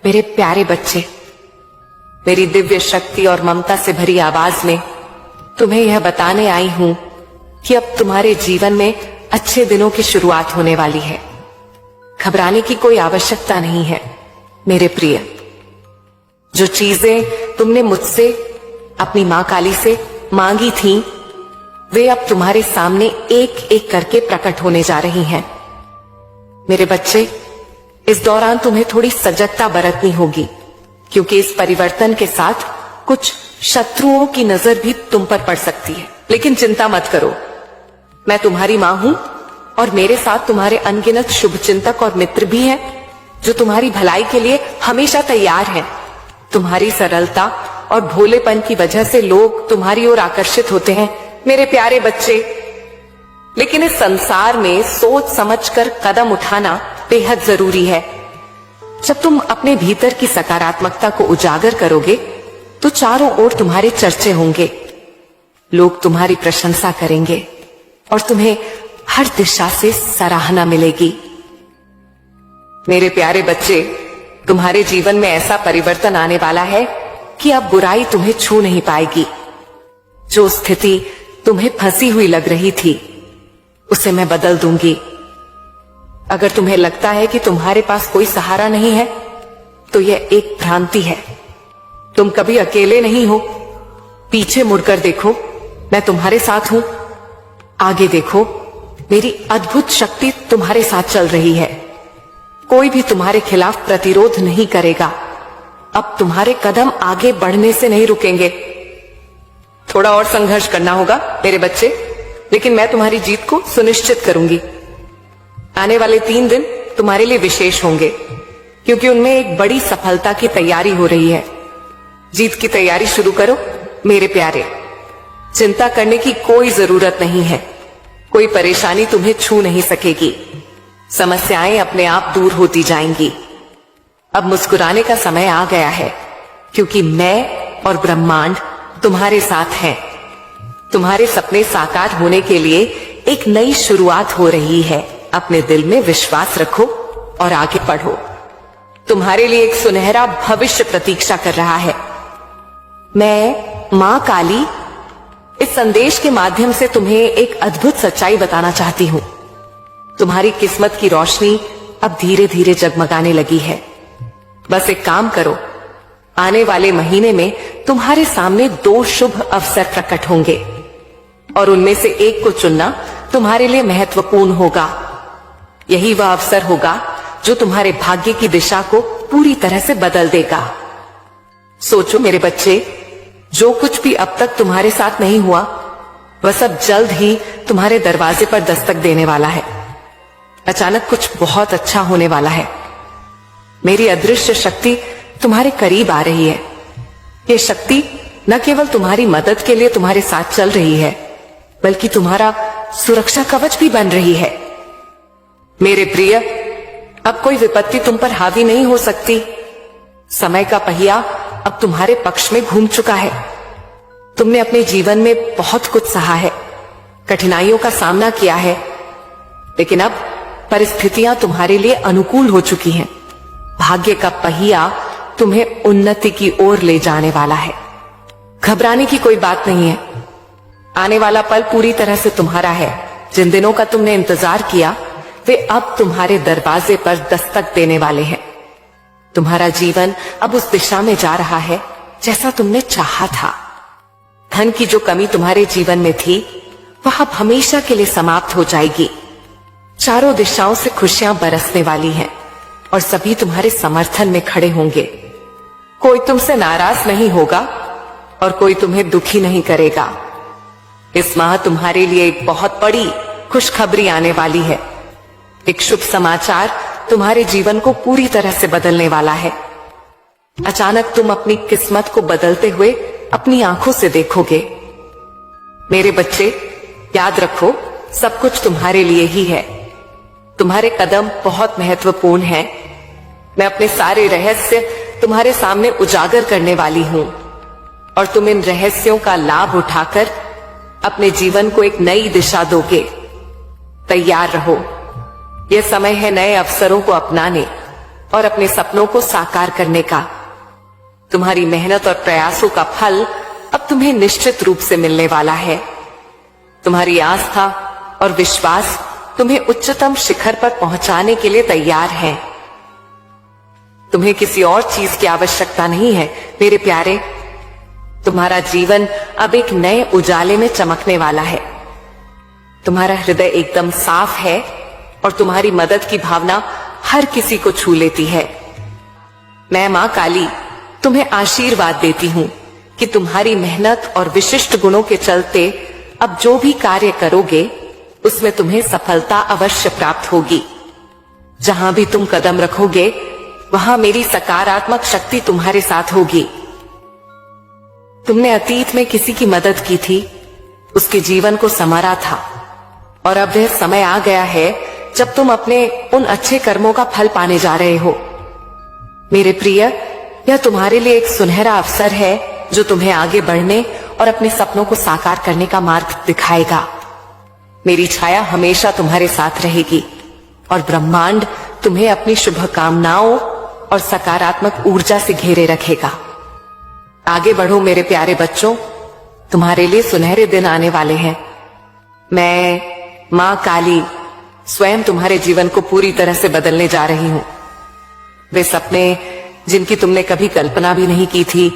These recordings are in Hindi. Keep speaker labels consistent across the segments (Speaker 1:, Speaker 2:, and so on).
Speaker 1: मेरे प्यारे बच्चे, मेरी दिव्य शक्ति और ममता से भरी आवाज में तुम्हें यह बताने आई हूं कि अब तुम्हारे जीवन में अच्छे दिनों की शुरुआत होने वाली है। घबराने की कोई आवश्यकता नहीं है मेरे प्रिय। जो चीजें तुमने मुझसे, अपनी मां काली से मांगी थीं, वे अब तुम्हारे सामने एक एक करके प्रकट होने जा रही हैं। मेरे बच्चे, इस दौरान तुम्हें थोड़ी सजगता बरतनी होगी, क्योंकि इस परिवर्तन के साथ कुछ शत्रुओं की नजर भी तुम पर पड़ सकती है। लेकिन चिंता मत करो, मैं तुम्हारी मां हूं और मेरे साथ तुम्हारे अनगिनत शुभचिंतक और मित्र भी हैं, जो तुम्हारी भलाई के लिए हमेशा तैयार हैं। तुम्हारी सरलता और भोलेपन की वजह से लोग तुम्हारी ओर आकर्षित होते हैं मेरे प्यारे बच्चे। लेकिन इस संसार में सोच समझकर कदम उठाना बेहद जरूरी है। जब तुम अपने भीतर की सकारात्मकता को उजागर करोगे तो चारों ओर तुम्हारे चर्चे होंगे, लोग तुम्हारी प्रशंसा करेंगे और तुम्हें हर दिशा से सराहना मिलेगी। मेरे प्यारे बच्चे, तुम्हारे जीवन में ऐसा परिवर्तन आने वाला है कि अब बुराई तुम्हें छू नहीं पाएगी। जो स्थिति तुम्हें फंसी हुई लग रही थी, उसे मैं बदल दूंगी। अगर तुम्हें लगता है कि तुम्हारे पास कोई सहारा नहीं है, तो यह एक भ्रांति है। तुम कभी अकेले नहीं हो। पीछे मुड़कर देखो, मैं तुम्हारे साथ हूं। आगे देखो, मेरी अद्भुत शक्ति तुम्हारे साथ चल रही है। कोई भी तुम्हारे खिलाफ प्रतिरोध नहीं करेगा। अब तुम्हारे कदम आगे बढ़ने से नहीं रुकेंगे। थोड़ा और संघर्ष करना होगा मेरे बच्चे, लेकिन मैं तुम्हारी जीत को सुनिश्चित करूंगी। आने वाले 3 दिन तुम्हारे लिए विशेष होंगे, क्योंकि उनमें एक बड़ी सफलता की तैयारी हो रही है। जीत की तैयारी शुरू करो मेरे प्यारे। चिंता करने की कोई जरूरत नहीं है। कोई परेशानी तुम्हें छू नहीं सकेगी। समस्याएं अपने आप दूर होती जाएंगी। अब मुस्कुराने का समय आ गया है, क्योंकि मैं और ब्रह्मांड तुम्हारे साथ हैं। तुम्हारे सपने साकार होने के लिए एक नई शुरुआत हो रही है। अपने दिल में विश्वास रखो और आगे बढ़ो। तुम्हारे लिए एक सुनहरा भविष्य प्रतीक्षा कर रहा है। मैं मां काली इस संदेश के माध्यम से तुम्हें एक अद्भुत सच्चाई बताना चाहती हूं। तुम्हारी किस्मत की रोशनी अब धीरे धीरे जगमगाने लगी है। बस एक काम करो, आने वाले महीने में तुम्हारे सामने 2 शुभ अवसर प्रकट होंगे और उनमें से एक को चुनना तुम्हारे लिए महत्वपूर्ण होगा। यही वह अवसर होगा जो तुम्हारे भाग्य की दिशा को पूरी तरह से बदल देगा। सोचो मेरे बच्चे, जो कुछ भी अब तक तुम्हारे साथ नहीं हुआ, वह सब जल्द ही तुम्हारे दरवाजे पर दस्तक देने वाला है। अचानक कुछ बहुत अच्छा होने वाला है। मेरी अदृश्य शक्ति तुम्हारे करीब आ रही है। ये शक्ति न केवल तुम्हारी मदद के लिए तुम्हारे साथ चल रही है, बल्कि तुम्हारा सुरक्षा कवच भी बन रही है। मेरे प्रिय, अब कोई विपत्ति तुम पर हावी नहीं हो सकती। समय का पहिया अब तुम्हारे पक्ष में घूम चुका है। तुमने अपने जीवन में बहुत कुछ सहा है, कठिनाइयों का सामना किया है, लेकिन अब परिस्थितियां तुम्हारे लिए अनुकूल हो चुकी हैं। भाग्य का पहिया तुम्हें उन्नति की ओर ले जाने वाला है। घबराने की कोई बात नहीं है। आने वाला पल पूरी तरह से तुम्हारा है। जिन दिनों का तुमने इंतजार किया, वे अब तुम्हारे दरवाजे पर दस्तक देने वाले हैं। तुम्हारा जीवन अब उस दिशा में जा रहा है जैसा तुमने चाहा था। धन की जो कमी तुम्हारे जीवन में थी, वह अब हमेशा के लिए समाप्त हो जाएगी। चारों दिशाओं से खुशियां बरसने वाली हैं और सभी तुम्हारे समर्थन में खड़े होंगे। कोई तुमसे नाराज नहीं होगा और कोई तुम्हें दुखी नहीं करेगा। इस माह तुम्हारे लिए एक बहुत बड़ी खुशखबरी आने वाली है। एक शुभ समाचार तुम्हारे जीवन को पूरी तरह से बदलने वाला है। अचानक तुम अपनी किस्मत को बदलते हुए अपनी आंखों से देखोगे। मेरे बच्चे, याद रखो, सब कुछ तुम्हारे लिए ही है। तुम्हारे कदम बहुत महत्वपूर्ण हैं। मैं अपने सारे रहस्य तुम्हारे सामने उजागर करने वाली हूं और तुम इन रहस्यों का लाभ उठाकर अपने जीवन को एक नई दिशा दोगे। तैयार रहो। यह समय है नए अवसरों को अपनाने और अपने सपनों को साकार करने का। तुम्हारी मेहनत और प्रयासों का फल अब तुम्हें निश्चित रूप से मिलने वाला है। तुम्हारी आस्था और विश्वास तुम्हें उच्चतम शिखर पर पहुंचाने के लिए तैयार है। तुम्हें किसी और चीज की आवश्यकता नहीं है मेरे प्यारे। तुम्हारा जीवन अब एक नए उजाले में चमकने वाला है। तुम्हारा हृदय एकदम साफ है और तुम्हारी मदद की भावना हर किसी को छू लेती है। मैं मां काली तुम्हें आशीर्वाद देती हूं कि तुम्हारी मेहनत और विशिष्ट गुणों के चलते अब जो भी कार्य करोगे उसमें तुम्हें सफलता अवश्य प्राप्त होगी। जहां भी तुम कदम रखोगे वहां मेरी सकारात्मक शक्ति तुम्हारे साथ होगी। तुमने अतीत में किसी की मदद की थी, उसके जीवन को संवारा था और अब वह समय आ गया है जब तुम अपने उन अच्छे कर्मों का फल पाने जा रहे हो। मेरे प्रिय, यह तुम्हारे लिए एक सुनहरा अवसर है जो तुम्हें आगे बढ़ने और अपने सपनों को साकार करने का मार्ग दिखाएगा। मेरी छाया हमेशा तुम्हारे साथ रहेगी और ब्रह्मांड तुम्हें अपनी शुभकामनाओं और सकारात्मक ऊर्जा से घेरे रखेगा। आगे बढ़ो मेरे प्यारे बच्चों, तुम्हारे लिए सुनहरे दिन आने वाले हैं। मैं मां काली स्वयं तुम्हारे जीवन को पूरी तरह से बदलने जा रही हूं। वे सपने जिनकी तुमने कभी कल्पना भी नहीं की थी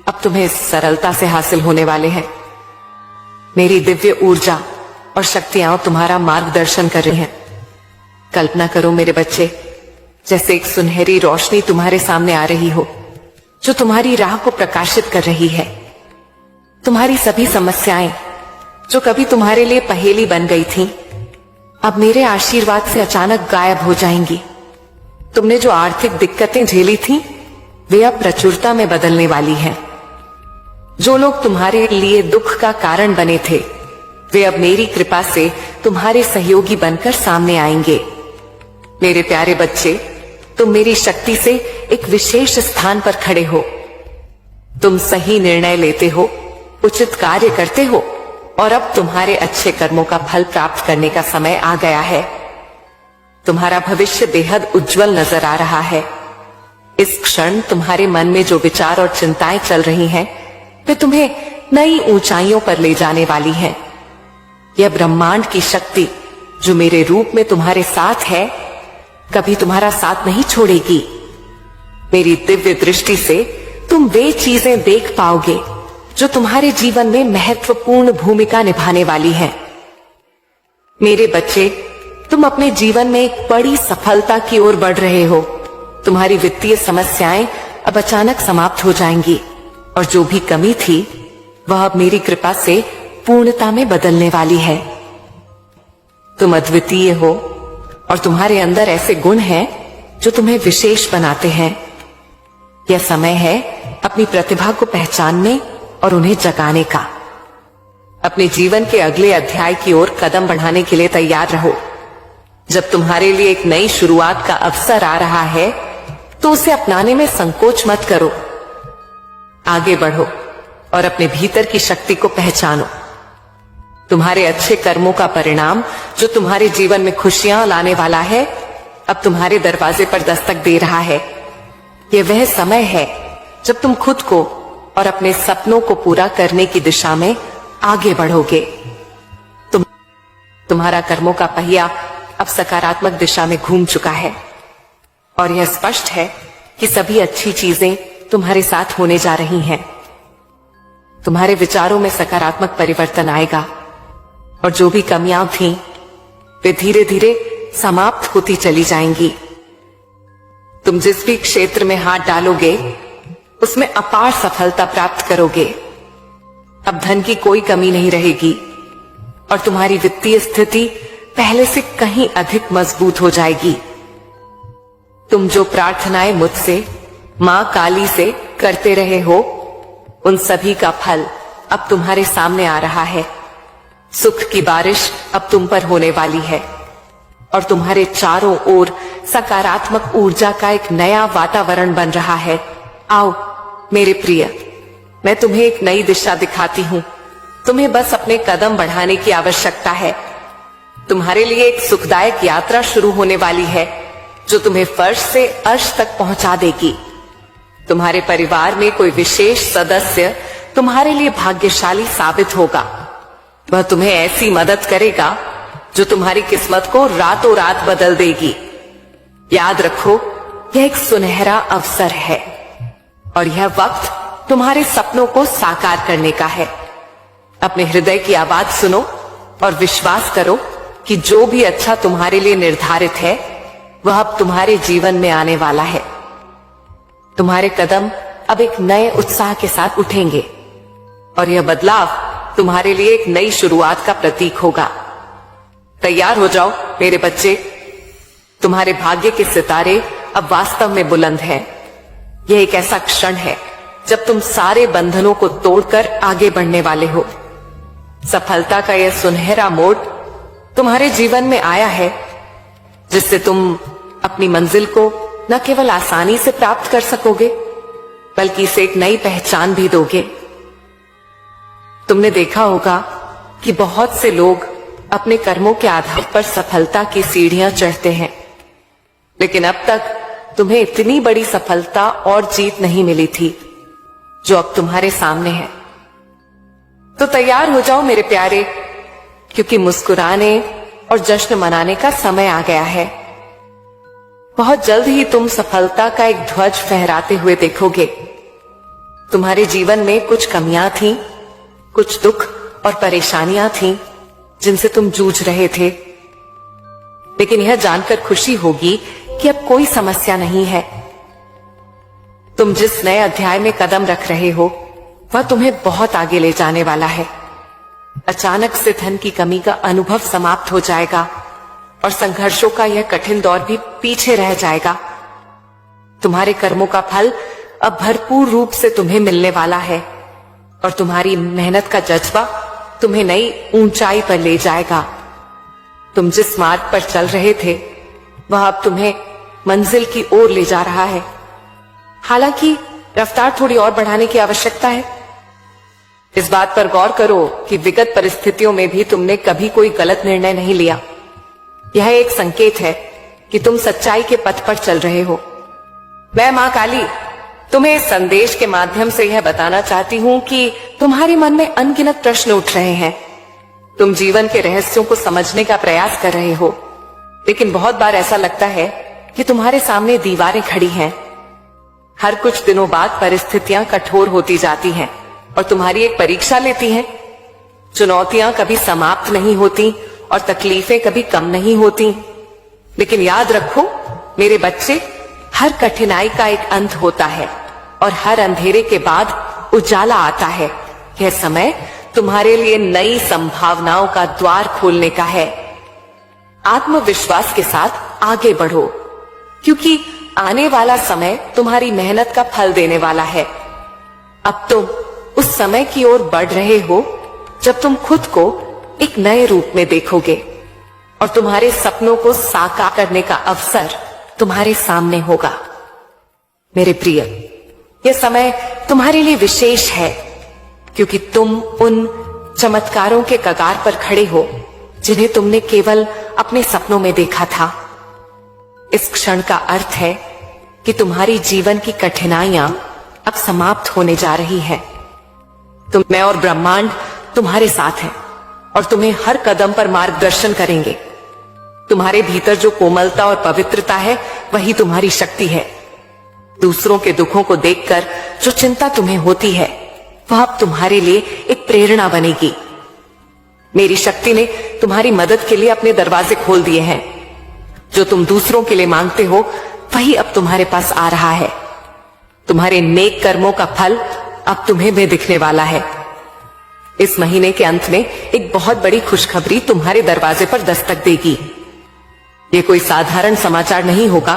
Speaker 1: अब तुम्हें सरलता से हासिल होने वाले हैं। मेरी दिव्य ऊर्जा और शक्तियां तुम्हारा मार्गदर्शन कर रही हैं। कल्पना करो मेरे बच्चे, जैसे एक सुनहरी रोशनी तुम्हारे सामने आ रही हो जो तुम्हारी राह को प्रकाशित कर रही है। तुम्हारी सभी समस्याएं जो कभी तुम्हारे लिए पहेली बन गई थीं, अब मेरे आशीर्वाद से अचानक गायब हो जाएंगी। तुमने जो आर्थिक दिक्कतें झेली थीं, वे अब प्रचुरता में बदलने वाली हैं। जो लोग तुम्हारे लिए दुख का कारण बने थे, वे अब मेरी कृपा से तुम्हारे सहयोगी बनकर सामने आएंगे। मेरे प्यारे बच्चे, तुम मेरी शक्ति से एक विशेष स्थान पर खड़े हो। तुम सही निर्णय लेते हो, उचित कार्य करते हो और अब तुम्हारे अच्छे कर्मों का फल प्राप्त करने का समय आ गया है। तुम्हारा भविष्य बेहद उज्जवल नजर आ रहा है। इस क्षण तुम्हारे मन में जो विचार और चिंताएं चल रही हैं, वे तुम्हें नई ऊंचाइयों पर ले जाने वाली हैं। यह ब्रह्मांड की शक्ति जो मेरे रूप में तुम्हारे साथ है, कभी तुम्हारा साथ नहीं छोड़ेगी। मेरी दिव्य दृष्टि से तुम वे चीजें देख पाओगे जो तुम्हारे जीवन में महत्वपूर्ण भूमिका निभाने वाली हैं। मेरे बच्चे, तुम अपने जीवन में एक बड़ी सफलता की ओर बढ़ रहे हो। तुम्हारी वित्तीय समस्याएं अब अचानक समाप्त हो जाएंगी और जो भी कमी थी वह अब मेरी कृपा से पूर्णता में बदलने वाली है। तुम अद्वितीय हो और तुम्हारे अंदर ऐसे गुण हैं जो तुम्हें विशेष बनाते हैं। यह समय है अपनी प्रतिभा को पहचानने और उन्हें जगाने का। अपने जीवन के अगले अध्याय की ओर कदम बढ़ाने के लिए तैयार रहो। जब तुम्हारे लिए एक नई शुरुआत का अवसर आ रहा है तो उसे अपनाने में संकोच मत करो। आगे बढ़ो और अपने भीतर की शक्ति को पहचानो। तुम्हारे अच्छे कर्मों का परिणाम जो तुम्हारे जीवन में खुशियां लाने वाला है, अब तुम्हारे दरवाजे पर दस्तक दे रहा है। यह वह समय है जब तुम खुद को और अपने सपनों को पूरा करने की दिशा में आगे बढ़ोगे। तुम्हारा कर्मों का पहिया अब सकारात्मक दिशा में घूम चुका है और यह स्पष्ट है कि सभी अच्छी चीजें तुम्हारे साथ होने जा रही हैं। तुम्हारे विचारों में सकारात्मक परिवर्तन आएगा और जो भी कमियां थीं, वे धीरे धीरे समाप्त होती चली जाएंगी। तुम जिस भी क्षेत्र में हाथ डालोगे उसमें अपार सफलता प्राप्त करोगे। अब धन की कोई कमी नहीं रहेगी और तुम्हारी वित्तीय स्थिति पहले से कहीं अधिक मजबूत हो जाएगी। तुम जो प्रार्थनाएं मुझसे, मां काली से करते रहे हो, उन सभी का फल अब तुम्हारे सामने आ रहा है। सुख की बारिश अब तुम पर होने वाली है और तुम्हारे चारों ओर सकारात्मक ऊर्जा का एक नया वातावरण बन रहा है। आओ मेरे प्रिय, मैं तुम्हें एक नई दिशा दिखाती हूं। तुम्हें बस अपने कदम बढ़ाने की आवश्यकता है। तुम्हारे लिए एक सुखदायक यात्रा शुरू होने वाली है। जो तुम्हें फर्श से अर्श तक पहुंचा देगी। तुम्हारे परिवार में कोई विशेष सदस्य तुम्हारे लिए भाग्यशाली साबित होगा। वह तुम्हें ऐसी मदद करेगा जो तुम्हारी किस्मत को रातों रात बदल देगी। याद रखो, यह एक सुनहरा अवसर है और यह वक्त तुम्हारे सपनों को साकार करने का है। अपने हृदय की आवाज सुनो और विश्वास करो कि जो भी अच्छा तुम्हारे लिए निर्धारित है वह अब तुम्हारे जीवन में आने वाला है। तुम्हारे कदम अब एक नए उत्साह के साथ उठेंगे और यह बदलाव तुम्हारे लिए एक नई शुरुआत का प्रतीक होगा। तैयार हो जाओ मेरे बच्चे, तुम्हारे भाग्य के सितारे अब वास्तव में बुलंद हैं। यह एक ऐसा क्षण है जब तुम सारे बंधनों को तोड़कर आगे बढ़ने वाले हो। सफलता का यह सुनहरा मोड़ तुम्हारे जीवन में आया है, जिससे तुम अपनी मंजिल को न केवल आसानी से प्राप्त कर सकोगे बल्कि इसे एक नई पहचान भी दोगे। तुमने देखा होगा कि बहुत से लोग अपने कर्मों के आधार पर सफलता की सीढ़ियां चढ़ते हैं, लेकिन अब तक तुम्हें इतनी बड़ी सफलता और जीत नहीं मिली थी जो अब तुम्हारे सामने है। तो तैयार हो जाओ मेरे प्यारे, क्योंकि मुस्कुराने और जश्न मनाने का समय आ गया है। बहुत जल्द ही तुम सफलता का एक ध्वज फहराते हुए देखोगे। तुम्हारे जीवन में कुछ कमियां थीं, कुछ दुख और परेशानियां थीं जिनसे तुम जूझ रहे थे, लेकिन यह जानकर खुशी होगी कि अब कोई समस्या नहीं है। तुम जिस नए अध्याय में कदम रख रहे हो वह तुम्हें बहुत आगे ले जाने वाला है। अचानक से धन की कमी का अनुभव समाप्त हो जाएगा और संघर्षों का यह कठिन दौर भी पीछे रह जाएगा। तुम्हारे कर्मों का फल अब भरपूर रूप से तुम्हें मिलने वाला है और तुम्हारी मेहनत का जज्बा तुम्हें नई ऊंचाई पर ले जाएगा। तुम जिस मार्ग पर चल रहे थे वह अब तुम्हें मंजिल की ओर ले जा रहा है। हालांकि रफ्तार थोड़ी और बढ़ाने की आवश्यकता है। इस बात पर गौर करो कि विगत परिस्थितियों में भी तुमने कभी कोई गलत निर्णय नहीं लिया। यह एक संकेत है कि तुम सच्चाई के पथ पर चल रहे हो। मैं मां काली तुम्हें इस संदेश के माध्यम से यह बताना चाहती हूं कि तुम्हारे मन में अनगिनत प्रश्न उठ रहे हैं। तुम जीवन के रहस्यों को समझने का प्रयास कर रहे हो, लेकिन बहुत बार ऐसा लगता है कि तुम्हारे सामने दीवारें खड़ी हैं। हर कुछ दिनों बाद परिस्थितियां कठोर होती जाती हैं और तुम्हारी एक परीक्षा लेती हैं। चुनौतियां कभी समाप्त नहीं होती और तकलीफें कभी कम नहीं होती, लेकिन याद रखो मेरे बच्चे, हर कठिनाई का एक अंत होता है और हर अंधेरे के बाद उजाला आता है। यह समय तुम्हारे लिए नई संभावनाओं का द्वार खोलने का है। आत्मविश्वास के साथ आगे बढ़ो, क्योंकि आने वाला समय तुम्हारी मेहनत का फल देने वाला है। अब तुम उस समय की ओर बढ़ रहे हो जब तुम खुद को एक नए रूप में देखोगे और तुम्हारे सपनों को साकार करने का अवसर तुम्हारे सामने होगा। मेरे प्रिय, यह समय तुम्हारे लिए विशेष है, क्योंकि तुम उन चमत्कारों के कगार पर खड़े हो जिन्हें तुमने केवल अपने सपनों में देखा था। इस क्षण का अर्थ है कि तुम्हारी जीवन की कठिनाइयां अब समाप्त होने जा रही हैं। मैं और ब्रह्मांड तुम्हारे साथ हैं और तुम्हें हर कदम पर मार्गदर्शन करेंगे। तुम्हारे भीतर जो कोमलता और पवित्रता है वही तुम्हारी शक्ति है। दूसरों के दुखों को देखकर जो चिंता तुम्हें होती है वह अब तुम्हारे लिए एक प्रेरणा बनेगी। मेरी शक्ति ने तुम्हारी मदद के लिए अपने दरवाजे खोल दिए हैं। जो तुम दूसरों के लिए मांगते हो वही अब तुम्हारे पास आ रहा है। तुम्हारे नेक कर्मों का फल अब तुम्हें भी दिखने वाला है। इस महीने के अंत में एक बहुत बड़ी खुशखबरी तुम्हारे दरवाजे पर दस्तक देगी। ये कोई साधारण समाचार नहीं होगा,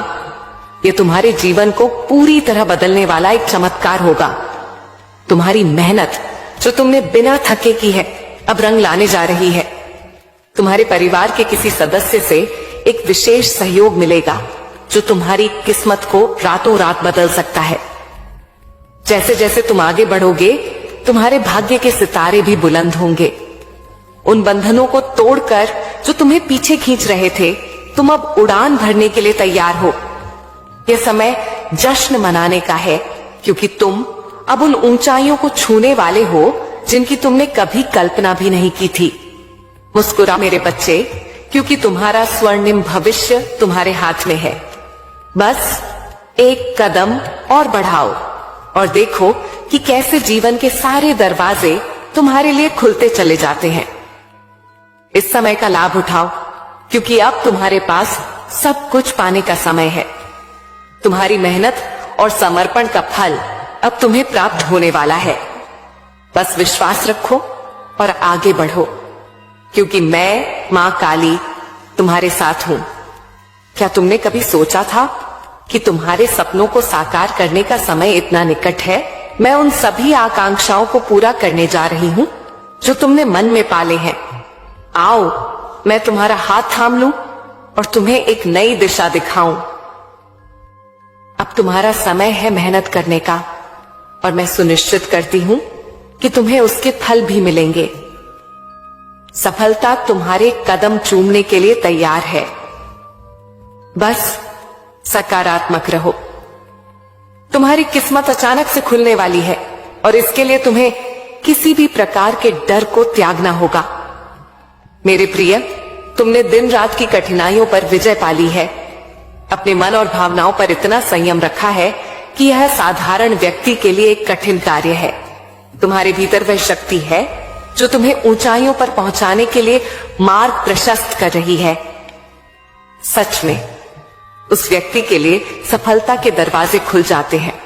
Speaker 1: ये तुम्हारे जीवन को पूरी तरह बदलने वाला एक चमत्कार होगा। तुम्हारी मेहनत जो तुमने बिना थके की है अब रंग लाने जा रही है। तुम्हारे परिवार के किसी सदस्य से एक विशेष सहयोग मिलेगा जो तुम्हारी किस्मत को रातों रात बदल सकता है। जैसे जैसे तुम आगे बढ़ोगे तुम्हारे भाग्य के सितारे भी बुलंद होंगे। उन बंधनों को तोड़कर जो तुम्हें पीछे खींच रहे थे तुम अब उड़ान भरने के लिए तैयार हो। यह समय जश्न मनाने का है, क्योंकि तुम अब उन ऊंचाइयों को छूने वाले हो जिनकी तुमने कभी कल्पना भी नहीं की थी। मुस्कुरा मेरे बच्चे, क्योंकि तुम्हारा स्वर्णिम भविष्य तुम्हारे हाथ में है। बस एक कदम और बढ़ाओ और देखो कि कैसे जीवन के सारे दरवाजे तुम्हारे लिए खुलते चले जाते हैं। इस समय का लाभ उठाओ, क्योंकि अब तुम्हारे पास सब कुछ पाने का समय है। तुम्हारी मेहनत और समर्पण का फल अब तुम्हें प्राप्त होने वाला है। बस विश्वास रखो और आगे बढ़ो, क्योंकि मैं मां काली तुम्हारे साथ हूं। क्या तुमने कभी सोचा था कि तुम्हारे सपनों को साकार करने का समय इतना निकट है? मैं उन सभी आकांक्षाओं को पूरा करने जा रही हूं जो तुमने मन में पाले हैं। आओ, मैं तुम्हारा हाथ थाम लूं और तुम्हें एक नई दिशा दिखाऊं। अब तुम्हारा समय है मेहनत करने का, और मैं सुनिश्चित करती हूं कि तुम्हें उसके फल भी मिलेंगे। सफलता तुम्हारे कदम चूमने के लिए तैयार है। बस सकारात्मक रहो। तुम्हारी किस्मत अचानक से खुलने वाली है, और इसके लिए तुम्हें किसी भी प्रकार के डर को त्यागना होगा। मेरे प्रिय, तुमने दिन रात की कठिनाइयों पर विजय पाली है। अपने मन और भावनाओं पर इतना संयम रखा है कि यह साधारण व्यक्ति के लिए एक कठिन कार्य है। तुम्हारे भीतर वह शक्ति है जो तुम्हें ऊंचाइयों पर पहुंचाने के लिए मार्ग प्रशस्त कर रही है। सच में उस व्यक्ति के लिए सफलता के दरवाजे खुल जाते हैं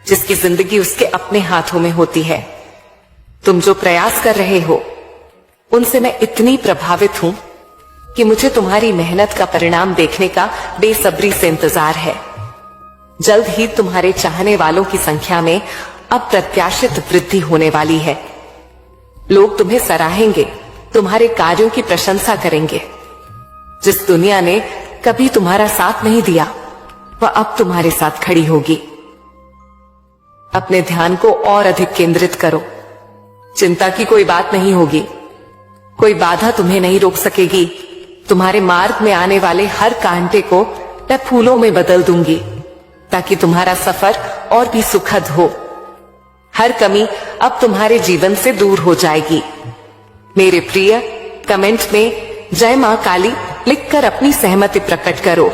Speaker 1: जिसकी जिंदगी उसके अपने हाथों में होती है। तुम जो प्रयास कर रहे हो उनसे मैं इतनी प्रभावित हूं कि मुझे तुम्हारी मेहनत का परिणाम देखने का बेसब्री से इंतजार है। जल्द ही तुम्हारे चाहने वालों की संख्या में अप्रत्याशित वृद्धि होने वाली है। लोग तुम्हें सराहेंगे, तुम्हारे कार्यों की प्रशंसा करेंगे। जिस दुनिया ने कभी तुम्हारा साथ नहीं दिया, वह अब तुम्हारे साथ खड़ी होगी। अपने ध्यान को और अधिक केंद्रित करो। चिंता की कोई बात नहीं होगी। कोई बाधा तुम्हें नहीं रोक सकेगी। तुम्हारे मार्ग में आने वाले हर कांटे को मैं फूलों में बदल दूंगी, ताकि तुम्हारा सफर और भी सुखद हो। हर कमी अब तुम्हारे जीवन से दूर हो जाएगी। मेरे प्रिय, कमेंट में जय मां काली लिखकर अपनी सहमति प्रकट करो।